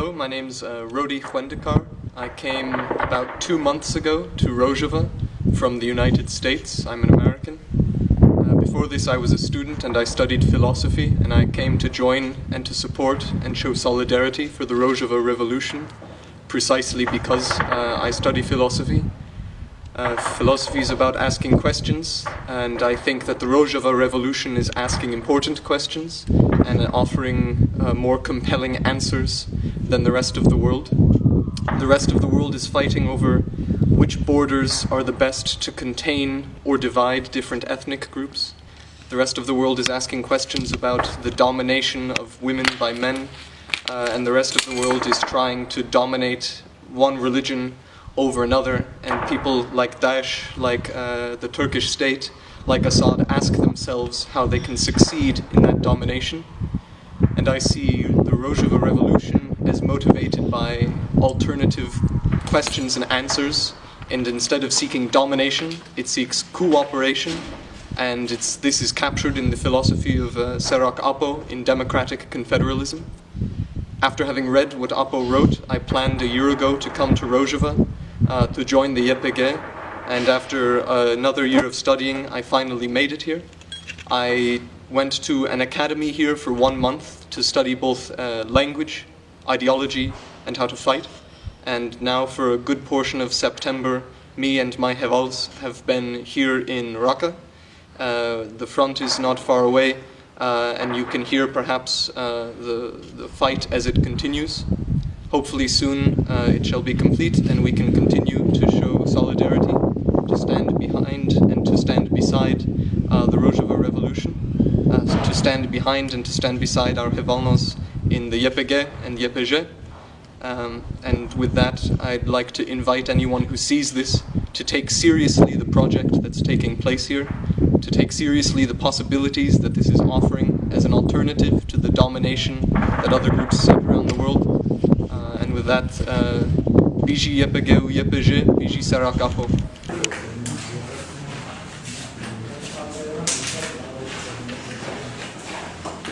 Hello, my name's Rodi Khwendekar. I came about 2 months ago to Rojava from the United States. I'm an American. Before this I was a student and I studied philosophy, and I came to join and to support and show solidarity for the Rojava Revolution precisely because I study philosophy. Philosophy is about asking questions, and I think that the Rojava Revolution is asking important questions and offering more compelling answers than the rest of the world. The rest of the world is fighting over which borders are the best to contain or divide different ethnic groups. The rest of the world is asking questions about the domination of women by men, and the rest of the world is trying to dominate one religion over another, and people like Daesh, like the Turkish state, like Assad, ask themselves how they can succeed in that domination. And I see the Rojava Revolution as motivated by alternative questions and answers, and instead of seeking domination, it seeks cooperation, and this is captured in the philosophy of Serak Apo in Democratic Confederalism. After having read what Apo wrote, I planned a year ago to come to Rojava to join the YPG, and after another year of studying, I finally made it here. I went to an academy here for 1 month to study both language, ideology, and how to fight. And now for a good portion of September, me and my hevals have been here in Raqqa. The front is not far away, and you can hear perhaps the fight as it continues. Hopefully soon it shall be complete and we can continue to show solidarity, to stand behind and to stand beside the Rojava Revolution, to stand behind and to stand beside our hevalnos in the YPG and YPG. And with that, I'd like to invite anyone who sees this to take seriously the project that's taking place here, to take seriously the possibilities that this is offering as an alternative to the domination that other groups set around the world. And with that, Biji YPG ou YPG, Biji Serak Apo.